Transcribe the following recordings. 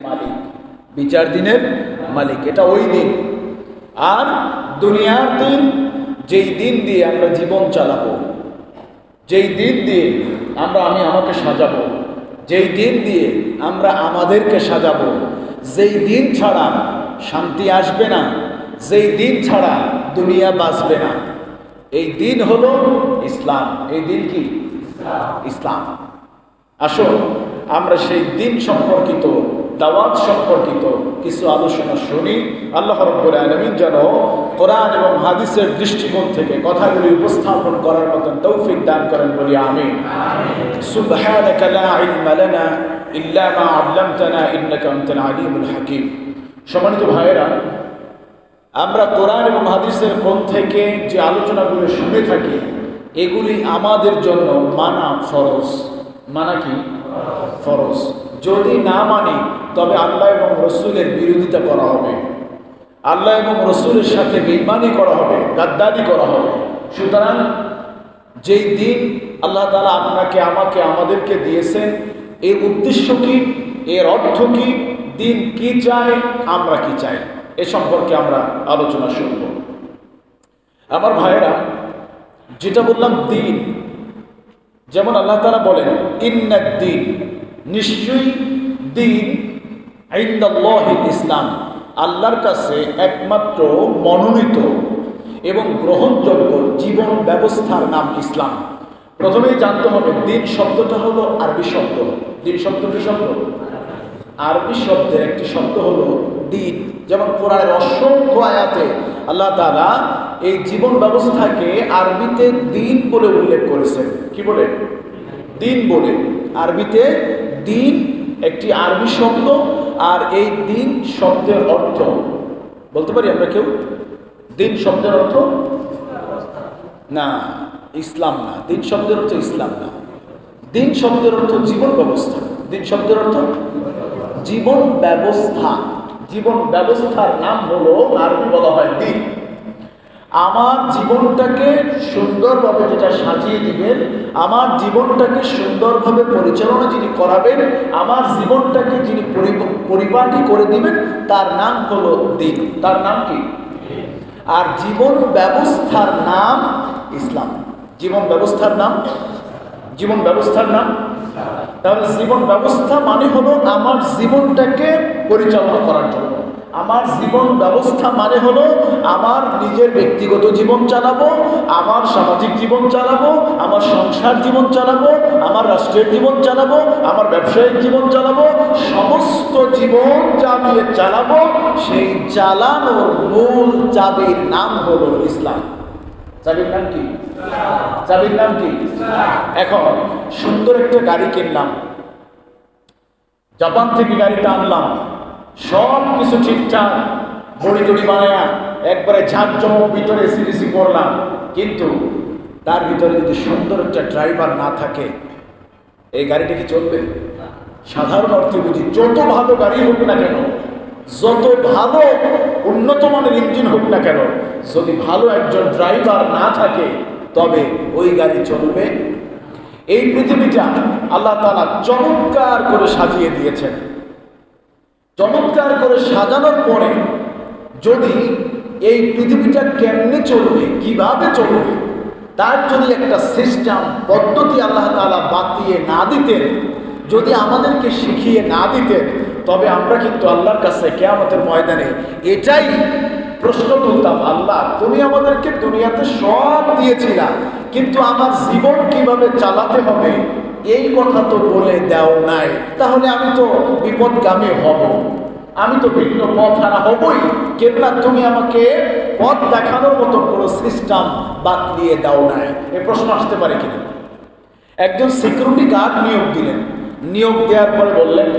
মালিক, বিচার দিনের মালিক, এটা ওই দিন। আর দুনিয়ার দিন, যেই দিন দিয়ে আমরা জীবন চালাবো, যেই দিন দিয়ে আমি আমাকে সাজাবো, যেই দিন দিয়ে আমরা আমাদেরকে সাজাবো, যেই দিন ছাড়া শান্তি আসবে না, যেই দিন ছাড়া দুনিয়া বাঁচবে না, এই দিন হলো ইসলাম। এই দিন কি? ইসলাম। আসুন আমরা সেই দিন সম্পর্কিত, দাওয়াত সম্পর্কিত কিছু আলোচনা শুনি। আল্লাহ রাব্বুল আলামিন যেন কোরআন এবং হাদিসের দৃষ্টিকোণ থেকে কথাগুলি উপস্থাপন করার মতো তৌফিক দান করেন, বলি আমিন। সুবহানাকা লা ইলমা লানা ইল্লা মা আল্লামতানা ইন্নাকা আনতাল আলিমুল হাকীম। সম্মানিত ভাইয়েরা, আমরা কোরআন এবং হাদিসের কোণ থেকে যে আলোচনাগুলো শুনে থাকি, এগুলি আমাদের জন্য মানা ফরজ। মানা কি? ফরজ। যদি না মানি তবে আল্লাহ এবং রসুলের বিরোধিতা করা হবে, আল্লাহ এবং রসুলের সাথে বেঈমানি করা হবে, গাদ্দারি করা হবে। সুতরাং যেই দিন আল্লাহ তাআলা আপনাকে, আমাকে, আমাদেরকে দিয়েছেন, এর উদ্দেশ্য কি, এর অর্থ কি, দিন কি চায়, আমরা কি চাই, এ সম্পর্কে আমরা আলোচনা শুনব। আমার ভাইয়েরা, যেটা বললাম দিন, যেমন আল্লাহ তাআলা বলেন ইন্নাদ দ্বীন, নিশ্চয়ই দিন, ইনদাল্লাহিল ইসলাম, আল্লাহর কাছে একমাত্র মনোনীত এবং গ্রহণযোগ্য জীবন ব্যবস্থার নাম ইসলাম। প্রথমেই জানতে হবে দিন শব্দটা হলো আরবি শব্দ। দিন শব্দ কি শব্দ? আরবি শব্দের একটি শব্দ হলো দিন। যেমন কোরআনের অসংখ্য আয়াতে আল্লাহ তাআলা এই জীবন ব্যবস্থাকে আরবিতে দিন বলে উল্লেখ করেছেন। কি বলে? দিন বলে। আরবিতে দিন একটি আরবি শব্দ। আর এই দিন শব্দের অর্থ বলতে পারি আমরা কেউ? দিন শব্দের অর্থ না, ইসলাম না। দিন শব্দের অর্থ ইসলাম না। দিন শব্দের অর্থ জীবন ব্যবস্থা। দিন শব্দের অর্থ জীবন ব্যবস্থা। জীবন ব্যবস্থার নাম হলো, আরবি বলা হয় দিন। আমার জীবনটাকে সুন্দরভাবে যেটা সাজিয়ে দিবেন, আমার জীবনটাকে সুন্দরভাবে পরিচালনা যিনি করাবেন, আমার জীবনটাকে যিনি পরিপাটি করে দিবেন, তার নাম হলো দিন। তার নাম কি? আর জীবন ব্যবস্থার নাম ইসলাম। জীবন ব্যবস্থার নাম, জীবন ব্যবস্থার নাম। তাহলে জীবন ব্যবস্থা মানে হলো আমার জীবনটাকে পরিচালনা করার জন্য। আমার জীবন ব্যবস্থা মানে হলো আমার নিজের ব্যক্তিগত জীবন চালাবো, আমার সামাজিক জীবন চালাবো, আমার সংসার জীবন চালাবো, আমার রাষ্ট্রের জীবন চালাবো, আমার ব্যবসায়িক জীবন চালাবো, সমস্ত জীবন চালিয়ে চালাবো। সেই চালানোর মূল চাবির নাম হলো ইসলাম। চাবির নাম কি? চাবির নাম কি? এখন সুন্দর একটা গাড়ি কিনলাম, জাপান থেকে গাড়িটা আনলাম, সব কিছু ঠিকঠাক, বড়ি টড়ি বানায়া একবারে ঝাঁকজমক ভিতরে এসি করলাম, কিন্তু তার ভিতরে যদি সুন্দর একটা ড্রাইভার না থাকে, এই গাড়িটা কি চলবে? সাধারণ অর্থে বুঝি, যত ভালো গাড়ি হোক না কেন, যত ভালো উন্নত মানের ইঞ্জিন হোক না কেন, যদি ভালো একজন ড্রাইভার না থাকে তবে ওই গাড়ি চলবে। এই পৃথিবীটা আল্লাহ তাআলা চমৎকার করে সাজিয়ে দিয়েছেন। চমৎকার করে সাজানোর পরে যদি এই পৃথিবীটা কেমনে চলবে, কিভাবে চলবে, তার যদি একটা সিস্টেম পদ্ধতি আল্লাহ তাআলা বাতিয়ে না দিতেন, যদি আমাদেরকে শিখিয়ে না দিতেন, তবে আমরা কিন্তু আল্লাহর কাছে কিয়ামতের ময়দানে এটাই প্রশ্ন তুলতাম, আল্লাহ তুমি আমাদেরকে দুনিয়াতে সব দিয়েছিলা, কিন্তু আমার জীবন কিভাবে চালাতে হবে এই কথা তো বলে দাও নাই। তাহলে আমি তো বিপদগামী হব, আমি তো ভিন্ন পথ হারা হবই, কেননা তুমি আমাকে পথ দেখানোর মতো কোনো সিস্টেম বাতলিয়ে দাও নাই। এই প্রশ্ন আসতে পারে কিনা? একজন সিকিউরিটি গার্ড নিয়োগ দিলেন, নিয়োগ দেওয়ার পরে বললেন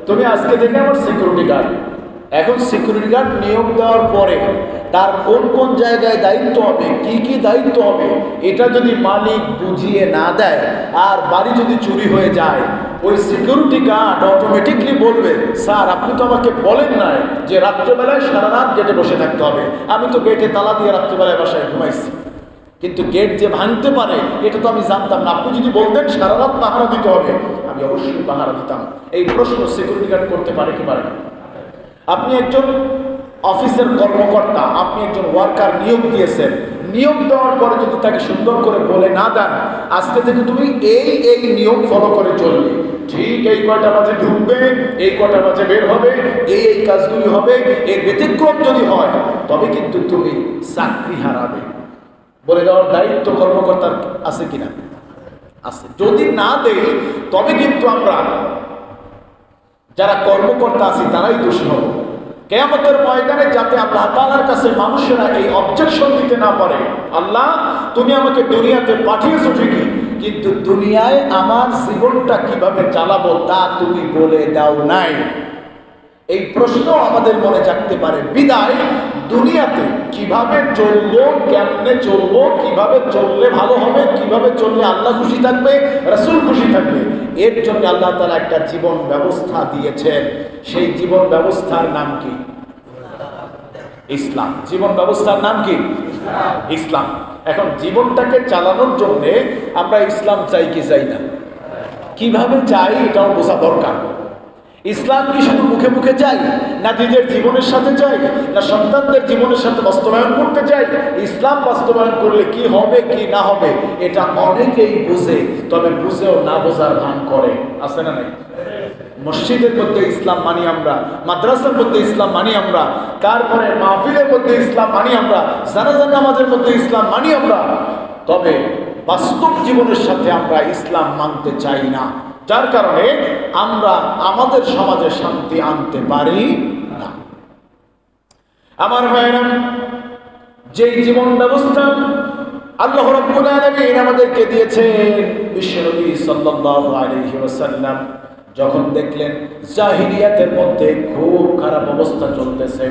তুমি আজকে থেকে আমার সিকিউরিটি গার্ড। এখন সিকিউরিটি গার্ড নিয়োগ দেওয়ার পরে তার কোন কোন জায়গায় দায়িত্ব হবে, কি কি দায়িত্ব হবে, এটা যদি মালিক বুঝিয়ে না দেয় আর বাড়ি যদি চুরি হয়ে যায়, ওই সিকিউরিটি গার্ড অটোমেটিকলি বলবে স্যার আপনি তো আমাকে বলেন নাই যে রাত্রেবেলায় সারা রাত গেটে বসে থাকতে হবে, আমি তো গেটে তালা দিয়ে রাত্রেবেলায় বাসায় ঘুমাইছি, কিন্তু গেট যে ভাঙতে পারে এটা তো আমি জানতাম না, আপনি যদি বলতেন সারা রাত পাহারা দিতে হবে, আমি অবশ্যই পাহারা দিতাম। এই প্রশ্ন সিকিউরিটি গার্ড করতে পারে কি পারে না? আপনি একজন অফিসের কর্মকর্তা, আপনি একজন ওয়ার্কার নিয়োগ দিয়েছেন, নিয়োগ দেওয়ার পরে যদি তাকে সুন্দর করে বলে না দেন আজকে থেকে তুমি এই নিয়ম ফলো করে চলবে, ঠিক এই কয়টা বাজে ঢুকবে, এই কয়টা বাজে বের হবে, এই কাজগুলি হবে, এর ব্যতিক্রম যদি হয় তবে কিন্তু তুমি চাকরি হারাবে, বলে দেওয়ার দায়িত্ব কর্মকর্তার আছে কিনা? আছে। যদি না দেই তবে কিন্তু আমরা যারা কর্মকর্তা আছি তারাই দোষী হব। কিয়ামতের ময়দানে যাতে আল্লাহ তাআলার কাছে মানুষেরা এই অবজেকশন দিতে না পারে, আল্লাহ তুমি আমাকে দুনিয়াতে পাঠিয়েছো ঠিকই, কিন্তু দুনিয়ায় আমার জীবনটা কিভাবে চালাবো তা তুমি বলে দাও নাই। এই প্রশ্ন আমাদের মনে জাগতে পারে। বিদায় দুনিয়াতে কিভাবে চলবো, কেমনে চলবো, কিভাবে চললে ভালো হবে, কিভাবে চললে আল্লাহ খুশি থাকবে, রাসূল খুশি থাকবে, এর জন্য আল্লাহ তাআলা একটা জীবন ব্যবস্থা দিয়েছেন। সেই জীবন ব্যবস্থার নাম কি? ইসলাম। জীবন ব্যবস্থার নাম কি? ইসলাম। এখন জীবনটাকে চালানোর জন্য আমরা ইসলাম চাই কি চাই না? কিভাবে চাই এটাও বোঝা দরকার। ইসলাম কি শুধু মুখে মুখে চাই, না নিজের জীবনের সাথে চাই, না সন্তানদের জীবনের সাথে বাস্তবায়ন করতে চাই? ইসলাম বাস্তবায়ন করলে কি হবে কি না হবে এটা অনেকেই বুঝে, তবে বুঝেও না বোঝার ভান করে, আছে না নাই? মসজিদের মধ্যে ইসলাম মানি আমরা, মাদ্রাসার মধ্যে ইসলাম মানি আমরা, তারপরে মাহফিলের মধ্যে ইসলাম মানি আমরা, জানাজার নামাজের মধ্যে ইসলাম মানি আমরা, তবে বাস্তব জীবনের সাথে আমরা ইসলাম মানতে চাই না, যার কারণে আমরা আমাদের সমাজে শান্তি আনতে পারি না। আমার ভাইরা, যেই জীবন ব্যবস্থা আল্লাহ রাব্বুল আলামিন আমাদেরকে দিয়েছেন, বিশ্বনবী সাল্লাল্লাহু আলাইহি ওয়াসাল্লাম যখন দেখলেন জাহিলিয়াতের মধ্যে খুব খারাপ অবস্থা চলতেছে,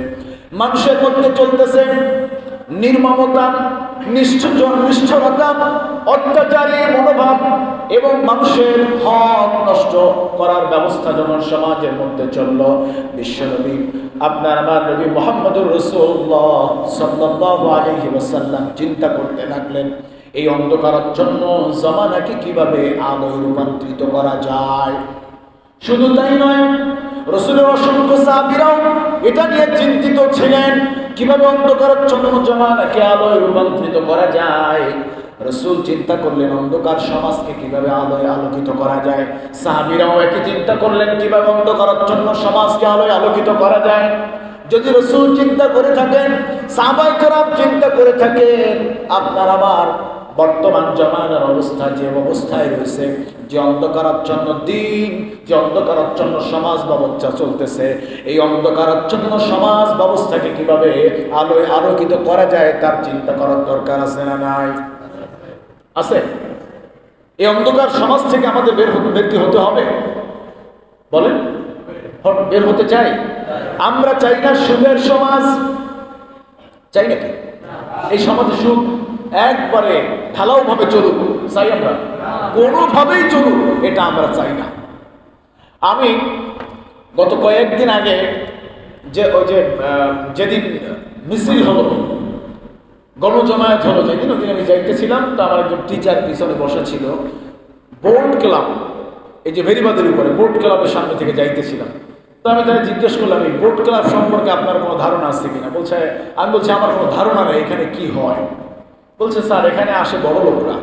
মানুষের মধ্যে চলতেছে নির্মমতা, নিষ্ঠুরতা, অত্যাচারী মনোভাব এবং মানুষের হক নষ্ট করার ব্যবস্থা যখন সমাজের মধ্যে চলল, বিশ্বনবী আপনার আমার নবী মুহাম্মদুর রাসূলুল্লাহ সাল্লাল্লাহু আলাইহি ওয়াসাল্লাম চিন্তা করতে লাগলেন এই অন্ধকারাচ্ছন্ন জামানাকে কিভাবে আলোয় রূপান্তরিত করা যায়। শুধু তাই নয়, রাসূলের অসংখ্য সাহাবীরাও এটা নিয়ে চিন্তিত ছিলেন কিভাবে অন্ধকারাচ্ছন্ন জামানাকে আলোয় রূপান্তরিত করা যায়। রাসূল চিন্তা করলেন অন্ধকার সমাজকে কিভাবে আলোয় আলোকিত করা যায়। সাহাবীরাও একই চিন্তা করলেন কিভাবে অন্ধকারাচ্ছন্ন সমাজকে আলোয় আলোকিত করা যায়। যদি রাসূল চিন্তা করে থাকেন, সাহাবায়ে কেরাম চিন্তা করে থাকেন, আপনার আমার বর্তমান জামানার অবস্থা যে অবস্থায় রয়েছে, যে অন্ধকারাচ্ছন্ন দিন, যে অন্ধকারাচ্ছন্ন সমাজ ব্যবস্থা চলতেছে, এই অন্ধকারাচ্ছন্ন সমাজ ব্যবস্থাকে কিভাবে আলোয় আলোকিত করা যায় তার চিন্তা করার দরকার আছে না নাই? আছে। এই অন্ধকার সমাজ থেকে আমাদের বের হতে হবে। বলেন, বের হতে চাই? আমরা চাই না সুখের সমাজ, চাই নাকি? এই সমাজে সুখ একবারে ঢালাও ভাবে চলুক চাই আমরা? কোনোভাবেই চলুক এটা আমরা চাই না। আমি গত কয়েকদিন আগে যেদিন মিছিল হলো, গণজমায়েত হলো, যেদিন ওদিন আমি যাইতেছিলাম, তো আমার একজন টিচার পিছনে বসা ছিল। বোর্ড ক্লাব, এই যে ভেরিবাদের উপরে বোর্ড ক্লাবের সামনে থেকে যাইতেছিলাম, তো আমি তারা জিজ্ঞেস করলাম এই বোর্ড ক্লাব সম্পর্কে আপনার কোনো ধারণা আছে কিনা। আমি বলছি আমার কোনো ধারণা নেই, এখানে কি হয়। বলছে স্যার এখানে আসে বড় লোকরা,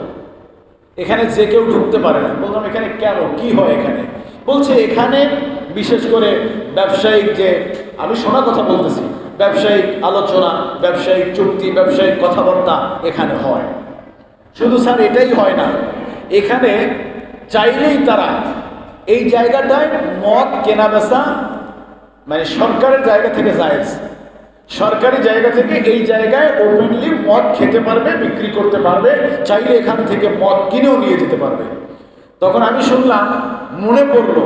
এখানে যে কেউ ঢুকতে পারে না। বললাম এখানে কেন, কি হয় এখানে? বলছে এখানে বিশেষ করে ব্যবসায়িক, যে আমি শোনা কথা বলতেছি, ব্যবসায়িক আলোচনা, ব্যবসায়িক চুক্তি, ব্যবসায়িক কথাবার্তা এখানে হয়। শুধু স্যার এটাই হয় না, এখানে চাইলেই তারা এই জায়গাটায় মদ কেনা বেচা, মানে সরকারের জায়গা থেকে জায়েজ, সরকারি জায়গা থেকে এই জায়গায় ওপেনলি মদ খেতে পারবে, বিক্রি করতে পারবে, চাইলে এখান থেকে মদ কিনেও নিয়ে যেতে পারবে। তখন আমি শুনলাম, মনে পড়লো